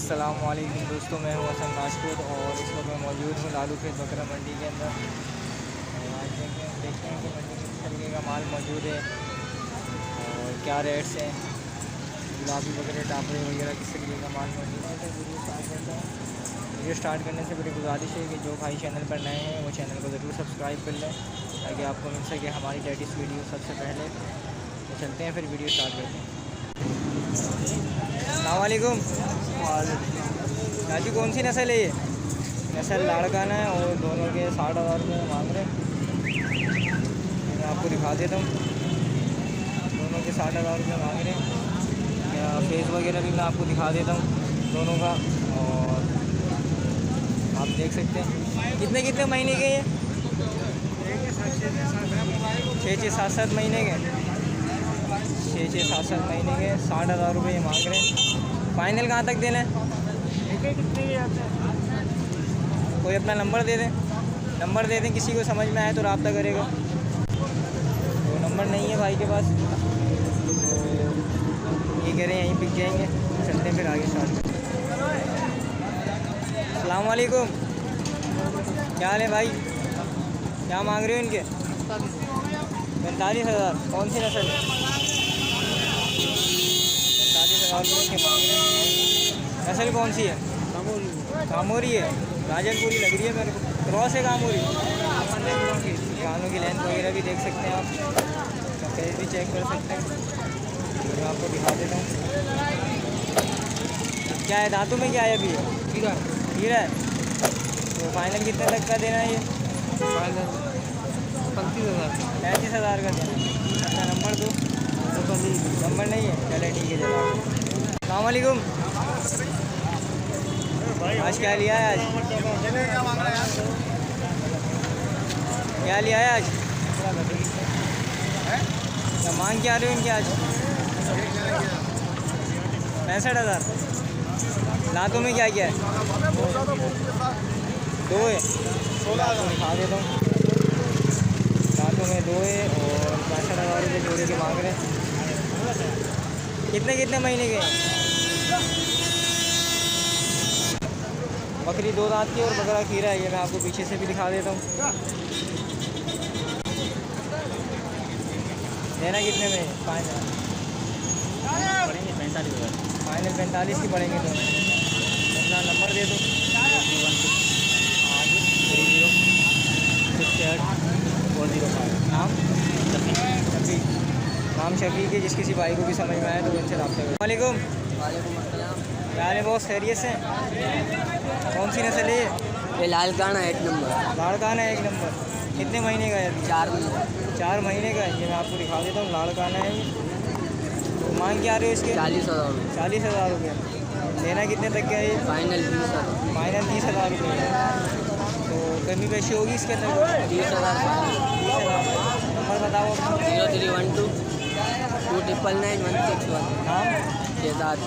अस्सलामुअलैकुम दोस्तों, मैं हूं हसन राजपूत और इस वक्त मैं मौजूद हूं लालू खेत बकरा मंडी के अंदर। और आज देखते हैं कि मंडी में किस तरीके का माल मौजूद है और क्या रेट्स हैं। गुलाबी वगैरह टापरे वगैरह किस तरीके का माल मौजूद है। तो वीडियो स्टार्ट करते हैं। वीडियो स्टार्ट करने से बड़ी गुजारिश है कि जो भाई चैनल पर नए हैं वो चैनल को ज़रूर सब्सक्राइब कर लें ताकि आपको मिल सके हमारी लेटेस्ट वीडियो सबसे पहले। तो चलते हैं, फिर वीडियो स्टार्ट करते हैं। अस्सलाम वालेकुम। राजू, कौन सी नस्ल है ये? नस्ल लाड़काना है और दोनों के 60,000 रुपये मांग रहे हैं। मैं आपको दिखा देता हूँ, दोनों के 60,000 रुपये मांग रहे हैं। क्या फेस वगैरह भी मैं आपको दिखा देता हूँ दोनों का, और आप देख सकते हैं कितने कितने महीने के ये 6-6 7-7 महीने के 6-6 7-7 महीने के 60,000 रुपये मांग रहे हैं। फाइनल कहाँ तक देना है? कोई अपना नंबर दे दें, किसी को समझ में आए तो रब्ता करेगा। तो नंबर नहीं है भाई के पास, ये कह रहे हैं यहीं पिक जाएंगे। चलते हैं फिर आगे स्टार्ट करते हैं। अस्सलाम वालेकुम, क्या हाल है भाई? क्या मांग रहे हो इनके? 45,000। कौन सी नस्ल है? 45,000 रुपये के मांग रहे हैं। नस्ल कौन सी है? कामोरी है। राजनपुरी लग रही है मेरे को। क्रॉस है कामोरी। कानों की लेंथ वगैरह भी देख सकते हैं आप, सफेद भी चेक कर सकते हैं। मैं आपको दिखा देता हूँ क्या है दांतों में, क्या है अभी? हीरा है। तो फाइनल कितने तक का देना है ये? 35,000 का देना। अपना नंबर दो। नंबर नहीं है? चले ठीक है जनाब। अस्सलाम वालेकुम। आज क्या लिया है? क्या लिया है आज? क्या मांग क्या रहे हो इनके आज? 65,000। लातों में क्या क्या है? 2 है। दिखा देता हूँ, लातों में 2 है और 65,000 रुपये जोड़े के मांग रहे हैं। कितने कितने महीने के? बकरी 2 दांत की और बकरा खीरा है। ये मैं आपको पीछे से भी दिखा देता हूँ। देना कितने में फाइनल? पड़ेंगे 45,000। फाइनल 45 की पड़ेंगे दोनों। अपना नंबर दे दो। 3068 नाम? शफी। नाम शफी के। जिस किसी भाई को भी समझ में आए तो उनसे रब्ता करें। वालेकुम। क्या हाल है बॉस? खैरियत से? कौन सी नस्ल है ये? ये लाल काना 8 नंबर। लाड़काना है 1 नंबर। कितने महीने का है अभी? 4 महीने। 4 महीने का है। ये मैं आपको दिखा देता हूँ, लाड़काना है ये। तो मांग क्या आ रहे हो इसके? 40,000। 40,000 रुपये। लेना कितने तक का है ये? फाइनल 20,000। फाइनल 30,000 रुपये है। तो कमी पेशी होगी इसके अंदर? 30,000। 30,000। नंबर बताओ अपना। 0312 299 161। नाम? शहजाद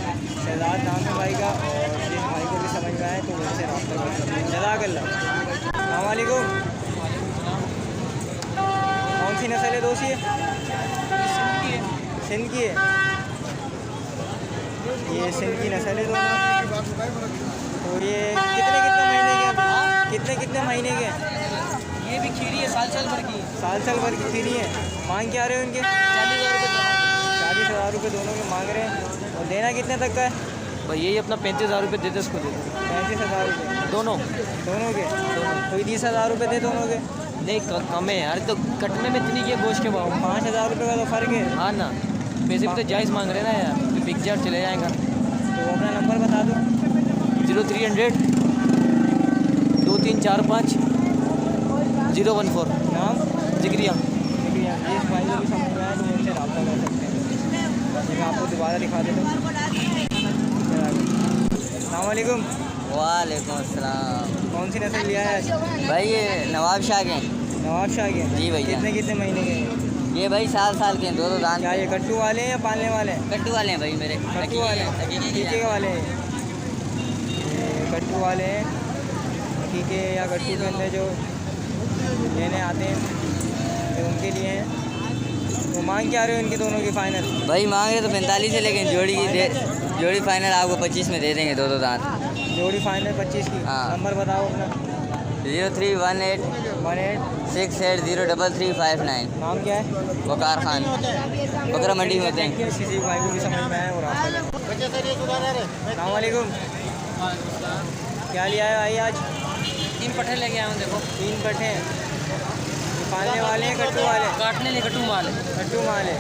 नाम है भाई का। और जिस भाई को भी समझ में आए तो उनसे रब्ता कर सकते हैं। जज़ाकल्लाह। अस्सलाम वालेकुम। कौन सी नस्ल है दोस्त ये? सिंध की है। ये सिंध की नस्ल है दोनों। तो ये कितने कितने महीने के? कितने महीने के? ये भी खीरी है, साल भर की। साल भर की खीरी है। मांग क्या रहे हो इनके? 40,000 रुपये दोनों के मांग रहे हैं। और देना कितने तक का है भाई? यही अपना 35,000 रुपये देते उसको दे दो। 35,000 रुपये दोनों के। कोई 30,000 रुपये दे दोनों के? नहीं, कम है यार। तो कटने में इतनी के गोश्त के भाव 5,000 रुपये का तो फ़र्क है। हाँ ना, पैसे भी तो जायज़ मांग रहे हैं ना यार, बिक जाए चले जाएगा। तो अपना नंबर बता दो। 0300 2345 014। नाम? जिक्रिया। जिस भाई को भी समझ में आए तो उनसे रब्ता कर सकते हैं। मैं आपको दोबारा दिखा देता हूँ। अस्सलाम वालेकुम। वालेकुम अस्सलाम। कौन सी नस्ल लिया है आज? भाई ये नवाब शाह के। नवाब शाह के? जी भैया। कितने महीने के हैं? ये भाई 7 के हैं, 2 दांत। क्या ये कट्टू वाले हैं या पालने वाले हैं? कट्टू वाले हैं भाई मेरे। कट्टू वाले हैं, टीके वाले हैं। ये कट्टू वाले हैं, टीके या कट्टू के अंदर जो लेने आते हैं तो उनके लिए हैं। तो मांग क्या रहे हो इनके दोनों की फाइनल? भाई मांग रहे तो 45 है, लेकिन जोड़ी की जोड़ी फाइनल आपको 25 में दे देंगे, दो दांत। जोड़ी फाइनल 25 की। हाँ। नंबर बताओ अपना। 0318 18। 68033559। नाम क्या है? वकार खान, बकरा मंडी में होते हैं। किसी भाई को भी समझ में आए और आप अस्सलाम वालेकुम। क्या लिया है भाई आज? 3 पट्टे लेके आया हूँ, देखो 3 पट्टे हैं। पालने वाले हैं कट्टू वाले? काटने ले कटू माल है। कट्टू माल है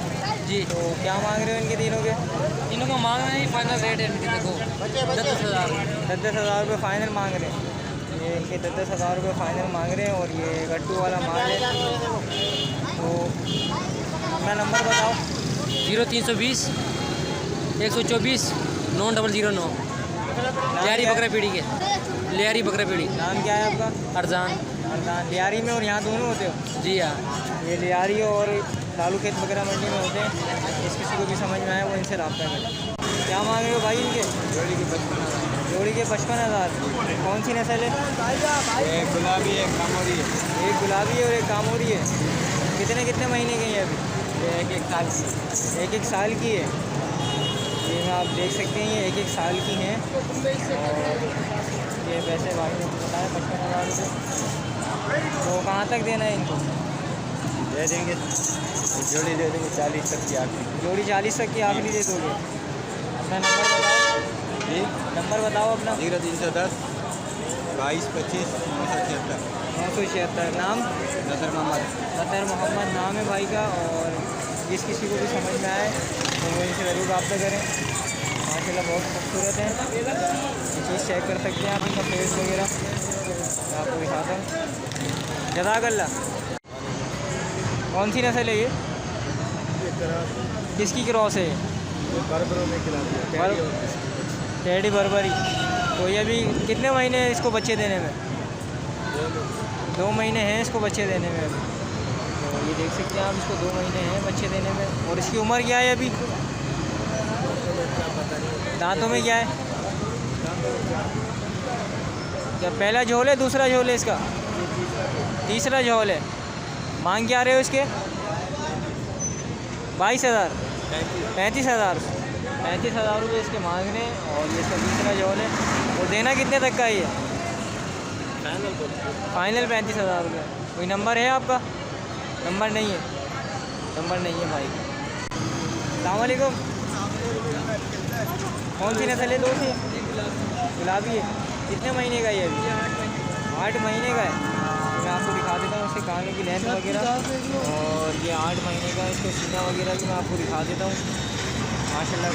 जी। तो क्या मांग रहे हो इनके तीनों के? इनों को मांग रहे हैं, फाइनल रेट है इनकी, देखो 10,000। 10,000 रुपये फ़ाइनल मांग रहे हैं। ये इनके 10,000 रुपये फ़ाइनल मांग रहे हैं और ये कट्टू वाला माल है। तो अपना नंबर बताओ। 0320 124 9009। लियारी बकरा पीढ़ी के, लियारी बकरा पीढ़ी। नाम क्या है आपका? अरजान। अरदान। लियारी में और यहाँ दोनों होते हो? जी हाँ। ये लियारी और लालू खेत बकरा मंडी में होते हैं। जिस किसी को भी समझ में आए वो इनसे रब्ता करें। क्या मांग रहे हो भाई इनके? जोड़ी के 55,000। जोड़ी के 55,000। कौन सी नस्ल है? एक गुलाबी, एक कामोरी है। एक गुलाबी है और एक कामोरी है। कितने कितने महीने की है अभी? ये 1 साल की। 1 साल की है। ये आप देख सकते हैं ये 1 साल की हैं। और ये वैसे भाई ने बताया 55,000 रुपये। तो कहाँ तक देना है इनको? दे देंगे, जोड़ी दे देंगे 40 तक की आखिरी। जोड़ी 40 तक की आखिरी दे दोगे? अपना नंबर बताओ। जी। नंबर बताओ अपना। 0310 22 25 976। 976। नाम? नसर मोहम्मद। नसर मोहम्मद नाम है भाई का। और जिस किसी को भी समझ में आए तो वो इनसे ज़रूर रब्ता करें। माशाल्लाह बहुत खूबसूरत है। ये चीज़ चेक कर सकते हैं आप इनका फेस वगैरह। मैं आपको दिखाता हूँ। जज़ाकल्लाह। कौन सी नस्ल है ये? किसकी क्रॉस है? बर्बरों में खिलाते हैं। टेडी बर्बरी। तो ये अभी कितने महीने हैं इसको बच्चे देने में? 2 महीने हैं इसको बच्चे देने में अभी। तो ये देख सकते हैं आप, इसको 2 महीने हैं बच्चे देने में। और इसकी उम्र क्या है अभी? दांतों में क्या है? क्या पहला झोल है दूसरा झोल है इसका? तीसरा झोल है। मांग क्या रहे हो इसके? 22,000। 35,000। 35,000 रुपये इसके मांग रहे हैं। और ये इसका तीसरा झोल है। और देना कितने तक का ही है? फाइनल 35,000 रुपये। कोई नंबर है आपका? नंबर नहीं है। नंबर नहीं है भाई का। अस्सलाम वालेकुम। कौन सी नस्ल है? 2 सी गुलाबी है। कितने महीने का है ये अभी? 8 महीने का है। मैं आपको दिखा देता हूँ इसके कानों की लेंथ वगैरह। और ये 8 महीने का इसका सीना वगैरह भी मैं आपको दिखा देता हूँ। माशाल्लाह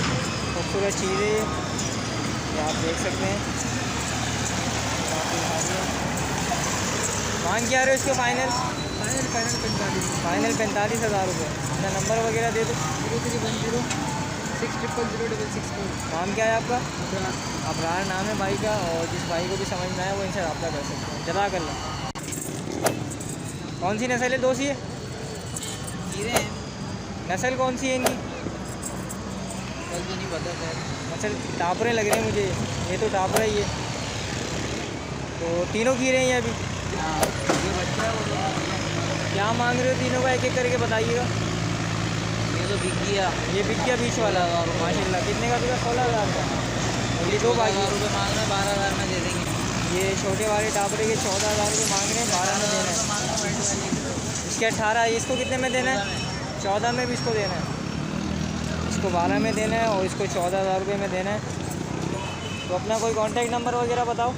खूबसूरत चीज़ है ये आप देख सकते हैं। आपको दिखा दिया। मांग क्या रहे हो इसके फ़ाइनल? फाइनल 45,000 रुपये। अपना नंबर वगैरह दे दो। 0310 6000664। नाम क्या है आपका? अबरार नाम है भाई का। और जिस भाई को भी समझ में आए वो इनसे रब्ता कर सकते हैं। जज़ाकल्लाह। कौन सी नस्ल है? 2 सी है। नस्ल कौन सी है इनकी? नहीं पता सर। नस्ल टापरे लग रहे हैं मुझे। ये तो टापरा ही है। तो तीनों कीरे हैं ये अभी? ये बच्चा है वो। क्या मांग रहे हो तीनों का? एक एक करके बताइएगा। ये तो बिक गया। ये बिक गया 20 वाला। माशाल्लाह। कितने का बिका? 16,000 का। और ये 2 बाकी रुपये मांग रहे हैं, 12,000 में दे देंगे। ये छोटे वाले टापरे के 14,000 रुपये मांग रहे हैं। 12 में देना है। इसके 18। इसको कितने में देना है? 14 में भी इसको देना है। इसको 12 में देना है और इसको 14,000 रुपये में देना है। तो अपना कोई कांटेक्ट नंबर वगैरह बताओ।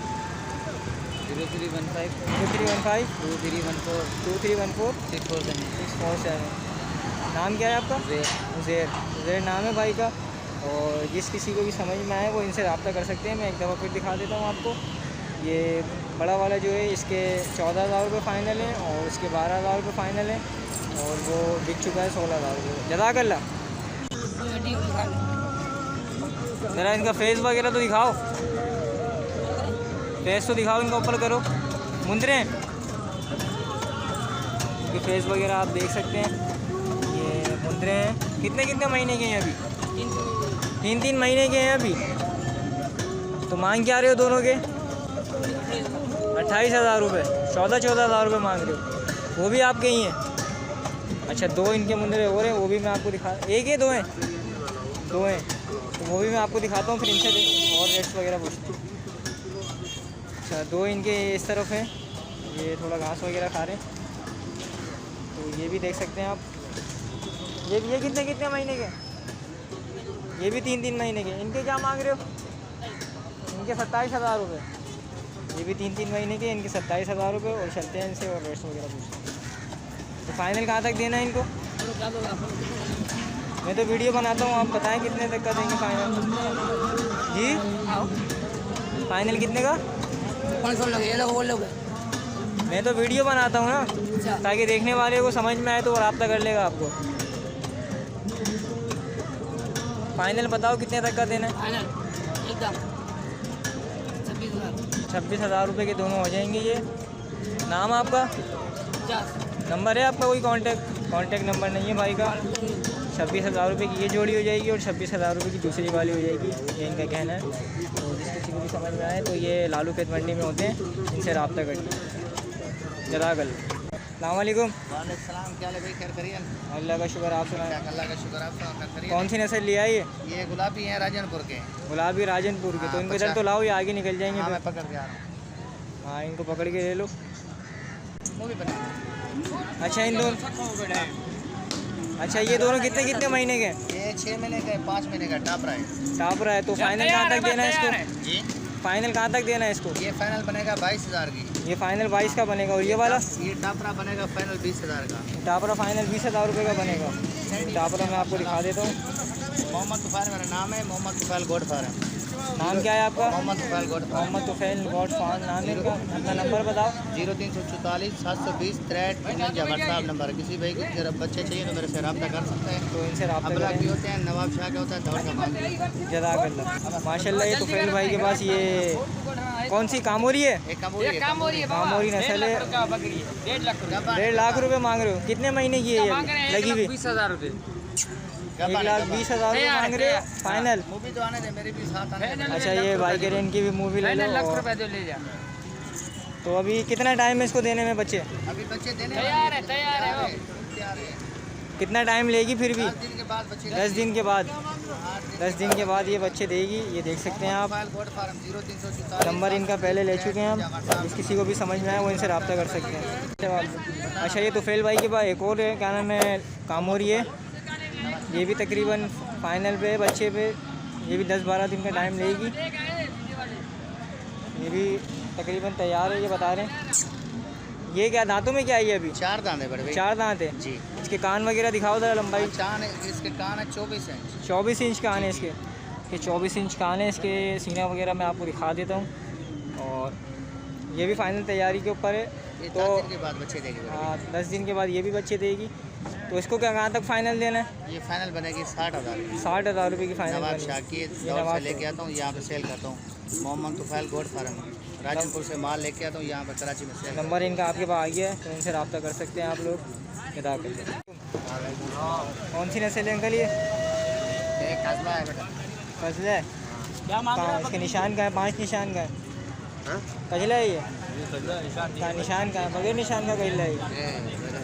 0315 2315 2314 2314 647। 647। नाम क्या है आपका? उज़ैर नाम है भाई का। और जिस किसी को भी समझ में आए वो इनसे रब्ता कर सकते हैं। मैं एक दफ़ा फिर दिखा देता हूँ आपको। ये बड़ा वाला जो है इसके 14,000 रुपये फ़ाइनल है और इसके 12,000 रुपये फ़ाइनल है। और वो बिक चुका है 16,000 रुपये। जज़ाकल्लाह। ज़रा इनका फेस वगैरह तो दिखाओ। फेस तो दिखाओ इनका, ऊपर करो। मुंदरे हैं इनके फेस वगैरह आप देख सकते हैं। ये मुंदरे हैं। कितने कितने महीने के हैं अभी? 3 महीने के हैं अभी। तो मांग क्या रहे हो दोनों के? 28,000 रुपये। 14,000 रुपये मांग रहे हो। वो भी आपके ही हैं? अच्छा 2 इनके मुंदरे हो रहे हैं। वो भी मैं आपको दिखा। एक है 2 हैं? 2 हैं। तो तो वो भी मैं आपको दिखाता हूँ, फिर इनसे और रेट्स वगैरह पूछते हैं। अच्छा, दो इनके इस तरफ है, ये थोड़ा घास वगैरह खा रहे हैं, तो ये भी देख सकते हैं आप। ये कितने कितने महीने के? ये भी 3-3 महीने के। इनके क्या मांग रहे हो? इनके 27,000 रुपये। ये भी 3-3 महीने के, इनके 27,000 रुपये। और चलते हैं इनसे और रेट्स वगैरह पूछते हैं। तो फाइनल कहाँ तक देना है इनको? मैं तो वीडियो बनाता हूँ, आप बताएं कितने तक का देंगे फाइनल? जी फाइनल कितने का? 500 लगे, ये लोग वो लोग। मैं तो वीडियो बनाता हूँ ना, ताकि देखने वाले को समझ में आए तो वो रब्ता कर लेगा आपको। फाइनल बताओ कितने तक का देना है? फाइनल एकदम 26,000 रुपये के दोनों हो जाएंगे ये। नाम आपका? 50। नंबर है आपका कोई? कांटेक्ट नंबर नहीं है भाई का। 26,000 रुपये की ये जोड़ी हो जाएगी और 26,000 रुपये की दूसरी वाली हो जाएगी, ये इनका कहना है। तो जिस किसी को भी समझ में आए तो ये लालू खेत मंडी में होते हैं, इनसे रब्ता करिए। जज़ाकल्लाह। अस्सलाम वालेकुम। वालेकुम, क्या ले भाई, खैर करिए? अल्लाह का शुक्र, आप सुनाएं। अल्लाह का शुक्र, आप करिए। कौन सी नस्ल लिया है ये गुलाबी हैं राजनपुर के। गुलाबी राजनपुर के। तो हाँ, इनको इधर तो लाओ, ये आगे निकल जाएंगे हाँ, फिर। मैं पकड़ के आ रहा हूँ। हाँ, इनको पकड़ के ले लो। वो भी बना। अच्छा, इन दोनों, अच्छा ये दोनों कितने कितने महीने के? ये 6 महीने का, 5 महीने का टाप रहा है। टाप रहा है। तो फाइनल कहाँ तक देना है इसको? जी, फाइनल कहाँ तक देना है इसको? ये फाइनल बनेगा 22,000 की। ये फाइनल 22 का बनेगा। और ये वाला ये टापरा बनेगा फाइनल 20,000 का। टापरा फाइनल 20,000 रुपये का बनेगा। टापरा मैं आपको दिखा देता हूँ। मोहम्मद तुफैल मेरा नाम है, मोहम्मद तुफैल गोड फार्म। नाम क्या है आपका? Mohammed Tufail God farm. Mohammed Tufail God farm नाम है इनका। अपना नंबर बताओ। 0344 720 63 व्हाट्सएप नंबर। किसी भाई को अगर बच्चे चाहिए तो मेरे से रब्ता कर सकते हैं। तो इनसे रब्ता अबला भी करें। होते हैं, नवाब शाह के होता है, दौड़ का माल। जज़ाकल्लाह। माशाल्लाह, ये तुफैल भाई के पास ये कौन सी कामोरी है? एक कामोरी है। कामोरी नस्ल है। 1.5 लाख रुपए मांग रहे हो? कितने महीने की है ये लगी हुई? 20,000 रुपये। 1,20,000 रुपये मांग रहे हो फाइनल? मूवी तो आने दे, मेरे भी साथ आने दे। अच्छा, ये भाई कह रहे हैं इनकी भी मूवी ले लो। लाख और- रुपये दे ले जा। तो अभी कितना टाइम है इसको देने में बच्चे? अभी बच्चे देने तैयार है, तैयार है वो। तैयार है। कितना टाइम लेगी फिर भी? 10 दिन के बाद बच्चे 10 दिन के बाद। 10 दिन के बाद ये बच्चे देगी। ये देख सकते हैं आप। मोबाइल गोड फार्म 0344 नंबर इनका पहले ले चुके हैं हम। जिस किसी को भी समझ में आए वो इनसे रब्ता कर सकते हैं। अच्छा, ये तुफैल भाई के पास एक और है, क्या नाम है, कामोरी है। ये भी तकरीबन फाइनल पे बच्चे पे। ये भी 10-12 दिन का टाइम लेगी। ये भी तकरीबन तैयार है, ये बता रहे हैं। ये क्या दांतों में क्या है ये अभी? 4 दांत है बड़े भाई। 4 दांत है। जी। इसके कान वगैरह दिखाओ ज़रा लंबाई। चान है, इसके कान है 24 इंच। 24 इंच कान है इसके। ये 24 इंच कान है इसके। सीना वगैरह मैं आपको दिखा देता हूँ। और ये भी फाइनल तैयारी के ऊपर है। ये तो 10 दिन के बाद बच्चे देगी बड़े भाई। हाँ, 10 दिन के बाद ये भी बच्चे देगी। तो इसको क्या कहाँ तक फाइनल देना है? ये फाइनल बनेगी 60,000 की। 60,000 रुपये की फाइनल नवाब बनेगी। शाह की ये दौड़ नवाब से लेके आता हूँ, यहाँ पे सेल करता हूँ। मोहम्मद तुफैल गोड फार्म राजनपुर से माल लेके आता हूँ, यहाँ पे कराची में सेल। नंबर इनका आपके पास आ गया है, तो इनसे रब्ता कर सकते हैं आप लोग। अदा कर लें। कौन सी नस्ल है अंकल ये? एक कस्बा है बेटा। फजला है। क्या मांग रहे इसके निशान का है? 5 निशान का है। कजला है ये? का निशान का है? बगैर निशान का कजला है ये?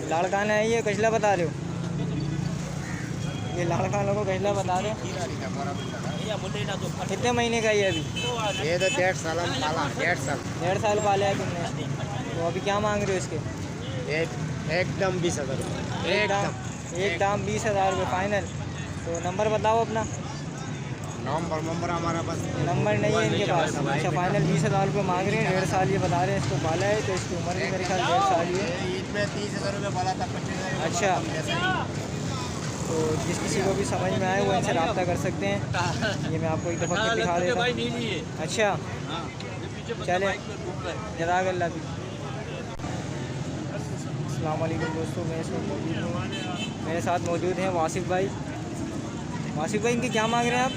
लाड़काना है ये? कजला बता रहे हो? ये लाड़काना को कजला बता रहे हो? कितने महीने का है ये अभी? ये तो 1.5 साल हम पाला, 1.5 साल। 1.5 साल पाला है तुमने। तो अभी क्या मांग रहे हो इसके? एकदम 20,000 रुपये। एक दाम 20,000 रुपये फाइनल। तो नंबर बताओ अपना। नंबर हमारा पास नंबर नहीं है इनके पास। अच्छा, फाइनल 20,000 रुपये मांग रहे हैं। 1.5 साल ये बता रहे हैं इसको पाला है। तो इसकी उम्र भी मेरे ख्याल 1.5 साल ही है। ईद में 30,000 रुपये पाला था, 25,000। अच्छा, तो जिस किसी को भी समझ में आए वो इनसे रब्ता कर सकते हैं। ये मैं आपको एक दफ़ा फिर दिखा देता हूँ। अच्छा, चले, जज़ाकल्लाह भी। अस्सलाम वालेकुम दोस्तों, मैं इसमें मौजूद हूँ। मेरे साथ मौजूद हैं वासिफ़ भाई। वासिफ़ भाई, इनके क्या मांग रहे हैं आप?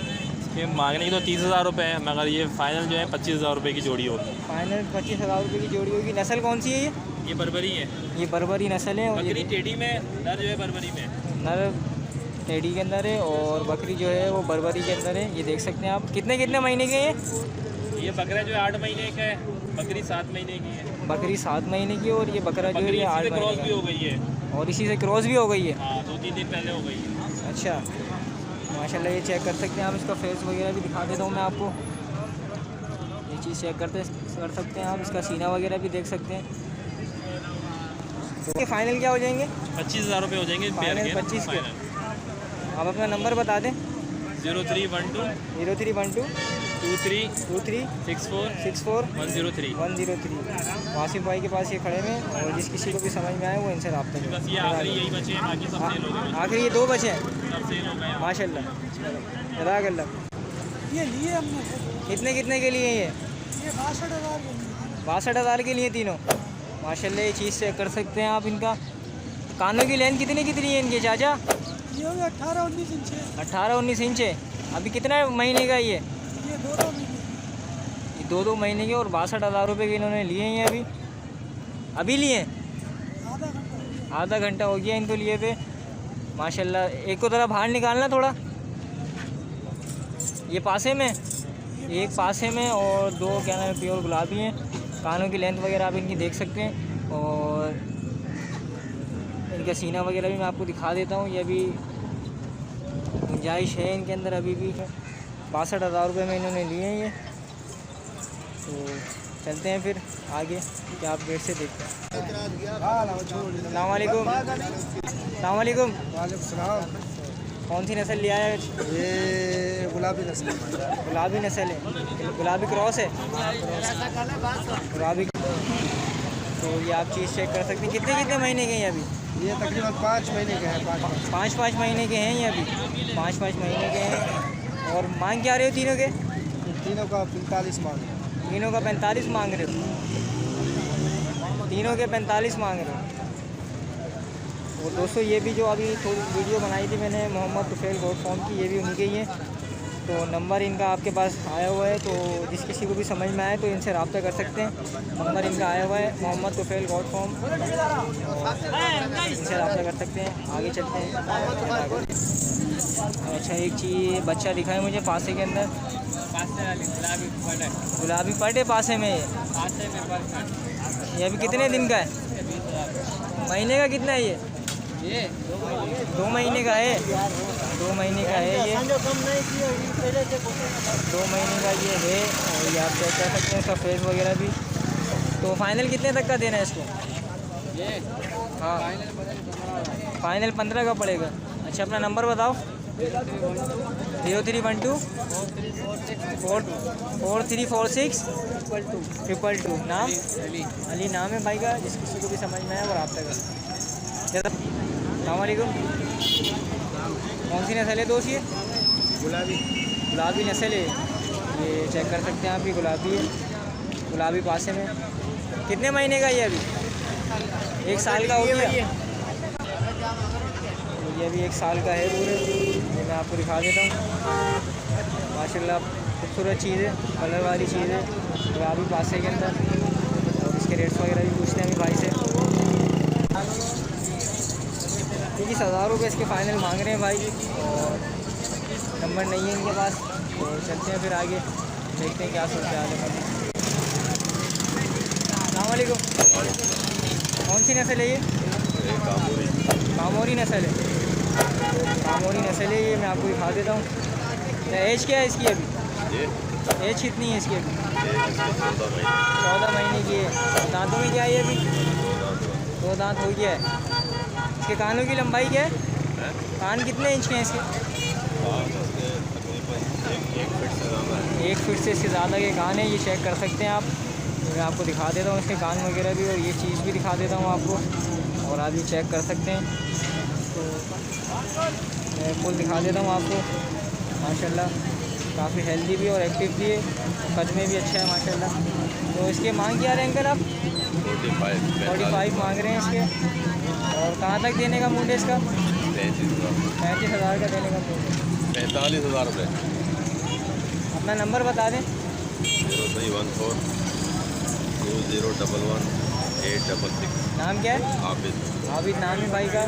ये मांगने की तो 30,000 रुपये है, मगर ये फाइनल जो है 25,000 रुपये की जोड़ी होगी। फाइनल 25,000 रुपये की जोड़ी होगी। नस्ल कौन सी है ये? ये बर्बरी है। ये बर्बरी नस्ल है। और बकरी ये टेढ़ी में, नर जो है बर्बरी में। नर टेढ़ी के अंदर है और बकरी जो है वो बर्बरी के अंदर है। ये देख सकते हैं आप। कितने कितने महीने के हैं ये बकरा जो है 8 महीने का है, बकरी 7 महीने की है। बकरी 7 महीने की और ये बकरा जो है बकरी ये 8 इसी से क्रॉस महीने भी हो गई है। का। और इसी से क्रॉस भी हो गई है। हाँ, 2-3 दिन पहले हो गई है। अच्छा, माशाल्लाह ये चेक कर सकते हैं आप। इसका फेस वगैरह भी दिखा देता हूँ मैं आपको। ये चीज़ चेक कर सकते हैं आप। इसका सीना वगैरह भी देख सकते हैं। तो फाइनल क्या हो जाएंगे? 25,000 रुपये हो जाएंगे पेयर के। 25 के। आप अपना नंबर बता दें। 0312 0312 23 64 64 103। 103। वासिफ भाई के पास ये खड़े हैं और जिस किसी को भी समझ में आए वो इनसे रब्ता करें। बस ये आखिरी यही बचे हैं, बाकी सब सेल हो गए। आखिर ये 2 बचे हैं सब सेल हो गए। माशाल्लाह। जज़ाकल्लाह। ये लिए हमने कितने के लिए ये? 62,000 के लिए तीनों। माशाल्लाह ये चीज़ चेक कर सकते हैं आप। इनका कानों की लेंथ कितनी है इनके चाचा? ये हो गया 18-19 इंच है। 18-19 इंच है। अभी कितना महीने का ये? ये 2 महीने। ये 2 महीने के और 62,000 रुपये के इन्होंने लिए हैं अभी लिए हैं। आधा घंटा हो गया इनको लिए थे माशाल्लाह। एक को ज़रा बाहर निकालना थोड़ा। ये पासे में, एक पासे में और 2 क्या नाम है प्योर गुलाबी हैं। कानों की लेंथ वगैरह आप इनकी देख सकते हैं और इनका सीना वगैरह भी मैं आपको दिखा देता हूँ। ये भी गुंजाइश है इनके अंदर अभी भी। 62,000 रुपये में इन्होंने लिए हैं ये। तो चलते हैं फिर आगे क्या आप डेट से देखते हैं। अस्सलाम वालेकुम। अस्सलाम वालेकुम। कौन सी नस्ल लिया है? ये गुलाबी नस्ल है। गुलाबी नस्ल है। गुलाबी क्रॉस है। गुलाबी। तो ये आप चीज़ चेक कर सकते हैं। कितने महीने के हैं अभी? ये तकरीबन 5 महीने के हैं। 5 महीने के हैं ये अभी। 5 महीने के हैं। और मांग क्या रहे हो तीनों के? तीनों का 45 मांग। तीनों का 45 मांग रहे हो? तीनों के 45 मांग रहे हो। और दोस्तों ये भी जो अभी थोड़ी वीडियो बनाई थी मैंने मोहम्मद तुफैल गोट फॉर्म की, ये भी उन्हीं के ही है। तो नंबर इनका आपके पास आया हुआ है, तो जिस किसी को भी समझ में आए तो इनसे रब्ता कर सकते हैं। नंबर इनका आया हुआ है मोहम्मद तुफैल गोट फॉर्म, इनसे रब्ता कर सकते हैं। आगे चलते हैं। अच्छा एक चीज़ बच्चा दिखा है मुझे पासे के अंदर। गुलाबी पट है पासे में। ये अभी कितने दिन का है? महीने का कितना है ये? 2 महीने का है। 2 महीने का है ये। 2 महीने का ये है। और ये आप चेक कर सकते हैं इसका फेस वगैरह भी। तो फाइनल कितने तक का देना है इसको? हाँ फाइनल 15 का पड़ेगा। अच्छा अपना नंबर बताओ। 0312 4346 222। नाम अली नाम है भाई का। जिस किसी को भी समझ में आए वो रब्ता कर। अस्सलामुअलैकुम। कौन सी नस्ल है दोस्त ये? गुलाबी नस्ल है। ये चेक कर सकते हैं आप। ये गुलाबी है। गुलाबी पासे में। कितने महीने का ये अभी? 1 साल का हो गया। ये भी 1 साल का है पूरे। ये मैं आपको दिखा देता हूँ। माशाल्लाह खूबसूरत चीज़ है, कलर वाली चीज़ है। गुलाबी पासे के अंदर। और इसके रेट्स वगैरह भी पूछते हैं अभी भाई से। 30,000 रुपये इसके फ़ाइनल मांग रहे हैं भाई। और नंबर नहीं है इनके पास। तो चलते हैं फिर आगे, देखते हैं क्या सोचते हैं आगे। अस्सलाम वालेकुम। कौन सी नस्ल है ये? कामोरी नस्ल है। कामोरी नस्ल है ये। मैं आपको दिखा देता हूँ। एज क्या है इसकी अभी? एज कितनी है इसकी अभी? 14 महीने की है। दांतों में क्या है अभी? 2 दांत हो गया है। इसके कानों की लंबाई क्या है? कान कितने इंच के हैं इसके? 1 फीट से इसके ज़्यादा के कान है। ये चेक कर सकते हैं आप। मैं आपको दिखा देता हूँ इसके कान वगैरह भी। और ये चीज़ भी दिखा देता हूँ आपको। और आप ये चेक कर सकते हैं। तो मैं फुल दिखा देता हूँ आपको। माशाल्लाह काफ़ी हेल्दी भी और एक्टिव भी है। कद में भी अच्छा है माशाल्लाह। तो इसके मांग क्या रहे अंकल आप? 45 मांग रहे हैं इसके। और कहाँ तक देने का मूड है इसका? 35,000 का देने का मूड है। 45,000 रुपये। अपना नंबर बता दें। 0314 2011 866। नाम क्या है? आबिद नाम है भाई का।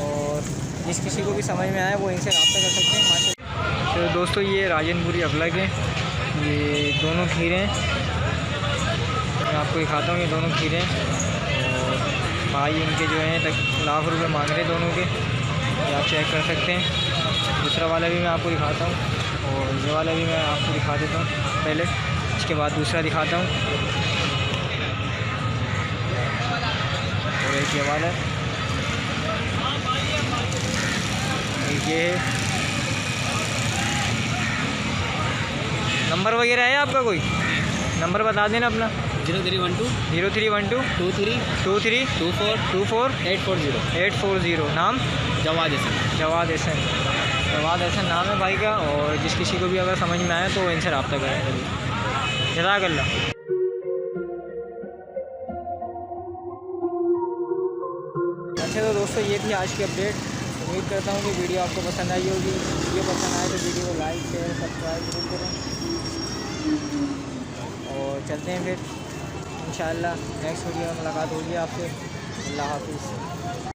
और जिस किसी को भी समझ में आए वो इनसे रब्ता कर सकते हैं माशाल्लाह। तो दोस्तों ये राजनपुरी अबलग है। ये दोनों खीरे हैं। मैं आपको दिखाता हूँ। ये दोनों खीरे हैं। और भाई इनके जो हैं लाख रुपए मांग रहे हैं दोनों के। ये आप चेक कर सकते हैं। दूसरा वाला भी मैं आपको दिखाता हूँ, और ये वाला भी मैं आपको दिखा देता हूँ पहले, इसके बाद दूसरा दिखाता हूँ। और एक ये वाला, एक ये है। नंबर वगैरह है आपका कोई? नंबर बता देना अपना। 0312 0312 23 23 24 24 840 840। नाम? जवाद हसन। जवाद हसन। जवाद हसन नाम है भाई का, और जिस किसी को भी अगर समझ में आए तो इनसे रब्ता करें करिए। जज़ाकल्लाह। अच्छा तो दोस्तों ये थी आज की अपडेट। उम्मीद करता हूँ कि वीडियो आपको पसंद आई होगी। वीडियो पसंद आए तो वीडियो को लाइक शेयर सब्सक्राइब जरूर करें, और चलते हैं फिर इंशाअल्लाह नेक्स्ट वीडियो में मुलाकात होगी आपसे। अल्लाह हाफिज़।